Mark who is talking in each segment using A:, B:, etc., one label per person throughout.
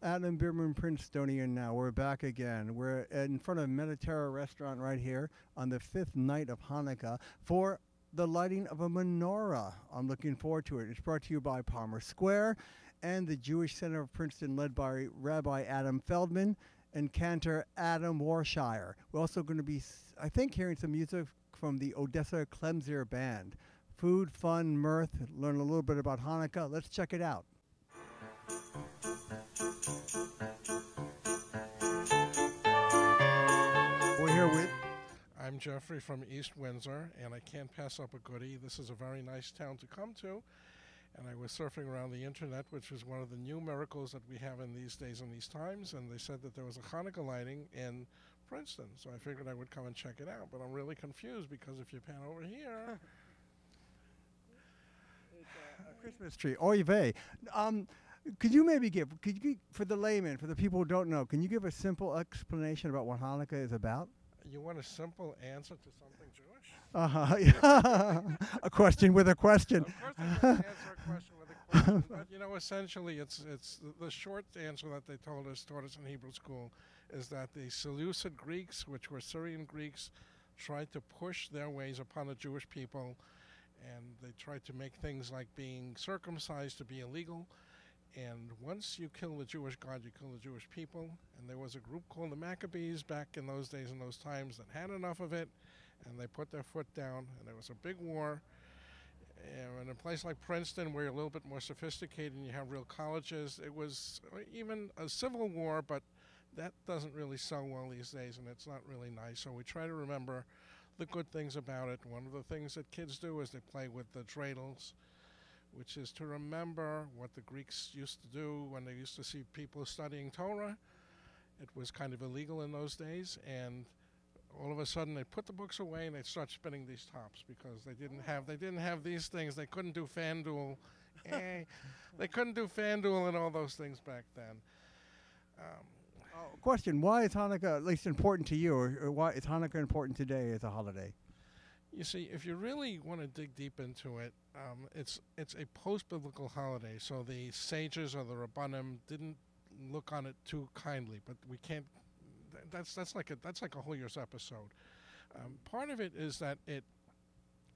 A: Adam Bierman, Princetonia Now. We're back again. We're in front of Menorah restaurant right here on the fifth night of Hanukkah for the lighting of a menorah. I'm looking forward to it. It's brought to you by Palmer Square and the Jewish Center of Princeton, led by Rabbi Adam Feldman and cantor Adam Warshire. We're also going to be, I think, hearing some music from the Odessa Klemser Band. Food, fun, mirth, learn a little bit about Hanukkah. Let's check it out. We're here with...
B: I'm Jeffrey from East Windsor, and I can't pass up a goodie. This is a very nice town to come to, and I was surfing around the internet, which is one of the new miracles that we have in these days and these times, and they said that there was a Hanukkah lighting in Princeton, so I figured I would come and check it out, but I'm really confused because if you pan over here...
A: It's a Christmas tree. Oy vey. Could you maybe give, for the layman, for the people who don't know, can you give a simple explanation about what Hanukkah is about?
B: You want a simple answer to something Jewish?
A: A question with a question.
B: Of course I can answer a question with a question, but you know, essentially it's the short answer that they taught us in Hebrew school is that the Seleucid Greeks, which were Syrian Greeks, tried to push their ways upon the Jewish people, and they tried to make things like being circumcised to be illegal. And once you kill the Jewish God, you kill the Jewish people. And there was a group called the Maccabees back in those days and those times that had enough of it, and they put their foot down, and there was a big war. And in a place like Princeton, where you're a little bit more sophisticated and you have real colleges, it was even a civil war, but that doesn't really sell well these days, and it's not really nice. So we try to remember the good things about it. One of the things that kids do is they play with the dreidels, which is to remember what the Greeks used to do when they used to see people studying Torah. It was kind of illegal in those days, and all of a sudden they put the books away and they'd start spinning these tops because they didn't have these things. They couldn't do FanDuel. They couldn't do FanDuel and all those things back then.
A: Question, why is Hanukkah at least important to you, or why is Hanukkah important today as a holiday?
B: You see, if you really want to dig deep into it, it's a post-biblical holiday. So the sages or the Rabbanim didn't look on it too kindly. But we can't. That's like a whole year's episode. Part of it is that it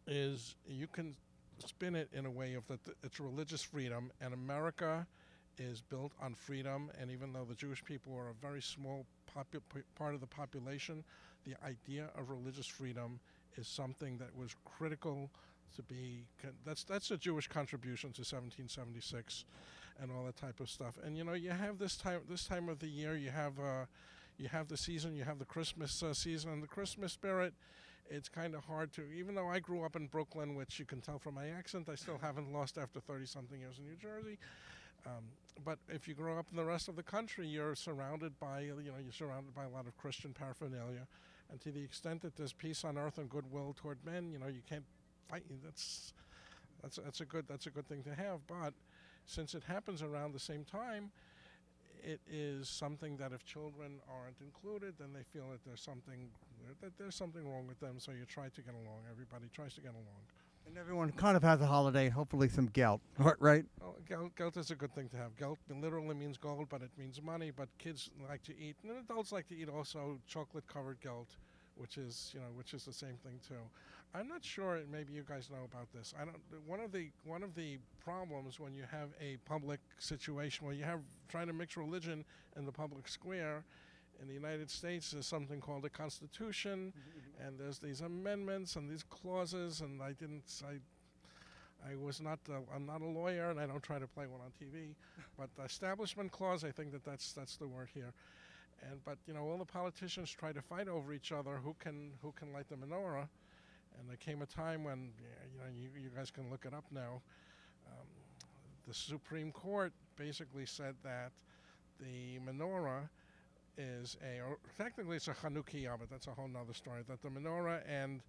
B: is you can spin it in a way of that it's religious freedom, and America is built on freedom. And even though the Jewish people are a very small part of the population, the idea of religious freedom is something that was critical to be. That's a Jewish contribution to 1776, and all that type of stuff. And you know, you have this time of the year. You have the season. You have the Christmas season and the Christmas spirit. It's kind of hard to. Even though I grew up in Brooklyn, which you can tell from my accent, I still haven't lost after 30-something years in New Jersey. But if you grow up in the rest of the country, you're surrounded by a lot of Christian paraphernalia. And to the extent that there's peace on earth and goodwill toward men, you know, you can't fight. That's a good thing to have. But since it happens around the same time, it is something that if children aren't included, then they feel that there's something wrong with them. So you try to get along. Everybody tries to get along.
A: And everyone kind of has a holiday, hopefully some gelt, right?
B: Oh, gelt is a good thing to have. Gelt literally means gold, but it means money. But kids like to eat, and adults like to eat also chocolate-covered gelt, which is the same thing too. I'm not sure. Maybe you guys know about this. I don't. One of the problems when you have a public situation where you have trying to mix religion in the public square. In the United States, there's something called a Constitution, and there's these amendments and these clauses. And I'm not a lawyer, and I don't try to play one on TV. But the Establishment Clause, I think that's the word here. But you know, all the politicians try to fight over each other who can light the menorah. And there came a time when you guys can look it up now. The Supreme Court basically said that the menorah is technically it's a Hannukah, but that's a whole nother story. That the menorah and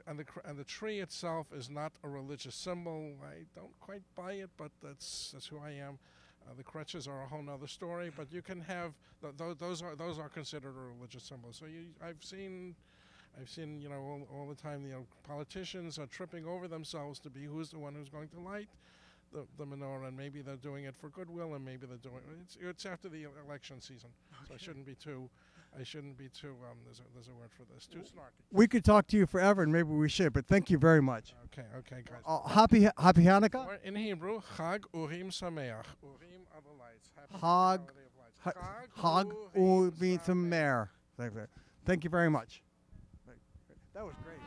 B: the tree itself is not a religious symbol. I don't quite buy it, but that's who I am. The crutches are a whole nother story, but you can have those are considered a religious symbol. So I've seen all the time politicians are tripping over themselves to be who's the one who's going to light the menorah, and maybe they're doing it for goodwill, and maybe they're doing it's after the election season, so I shouldn't be too. There's a word for this. Too snarky.
A: We could talk to you forever, and maybe we should, but thank you very much.
B: Okay, guys.
A: Happy Hanukkah.
B: Or in Hebrew, Chag Urim Sameach. Urim are the lights. Happy
A: Hag
B: holiday of lights.
A: Hag Urim Sameach. Thank you very much. That was great.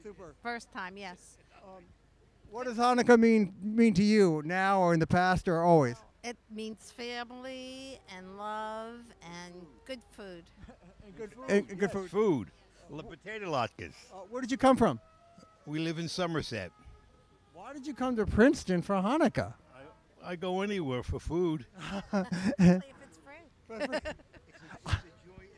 A: Super.
C: First time, yes.
A: What does Hanukkah mean to you now, or in the past, or always?
C: It means family and love and good food.
A: Good food.
D: Food. Potato latkes.
A: Where did you come from?
D: We live in Somerset.
A: Why did you come to Princeton for Hanukkah?
D: I go anywhere for food.
C: Especially if it's free.
D: It's a joyous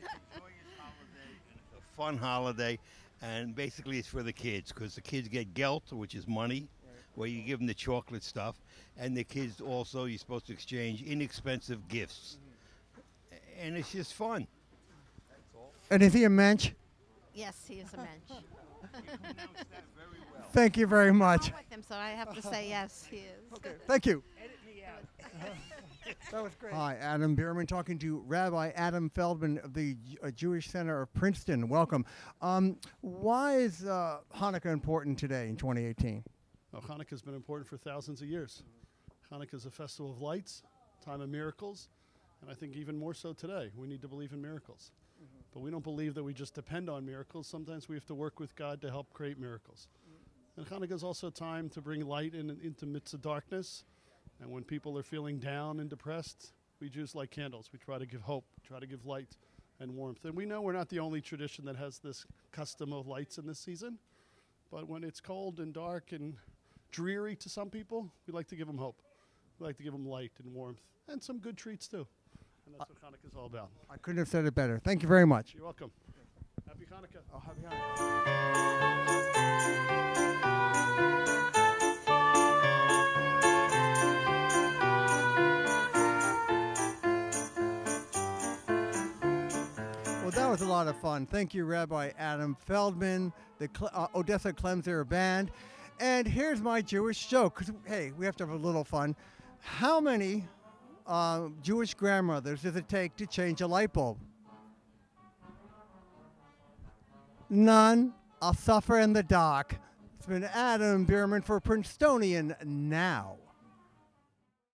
D: holiday, and it's a fun holiday, and basically it's for the kids, because the kids get gelt, which is money, where you give them the chocolate stuff, and the kids also, you're supposed to exchange inexpensive gifts. And it's just fun.
A: And is he a mensch?
C: Yes, he is a mensch.
D: You pronounced that very well.
A: Thank you very much.
C: I'm with him, so I have to say yes, he is.
A: Okay, thank you.
D: Edit me out.
A: That was great. Hi, Adam Bierman, talking to Rabbi Adam Feldman of the Jewish Center of Princeton. Welcome. Why is Hanukkah important today in 2018?
E: Well, Hanukkah's been important for thousands of years. Hanukkah is a festival of lights, time of miracles, and I think even more so today. We need to believe in miracles. But we don't believe that we just depend on miracles. Sometimes we have to work with God to help create miracles. And Hanukkah is also a time to bring light into midst of darkness. And when people are feeling down and depressed, we Jews light candles. We try to give hope, try to give light and warmth. And we know we're not the only tradition that has this custom of lights in this season. But when it's cold and dark and dreary to some people, we like to give them hope. We like to give them light and warmth and some good treats too. And that's what Hanukkah is all about.
A: I couldn't have said it better. Thank you very much.
E: You're welcome. Happy Hanukkah.
A: Oh, happy Hanukkah. Well, that was a lot of fun. Thank you, Rabbi Adam Feldman, the Odessa Clemser Band. And here's my Jewish joke, because, hey, we have to have a little fun. How many Jewish grandmothers does it take to change a light bulb? None. I'll suffer in the dark. It's been Adam Bierman for Princetonian Now.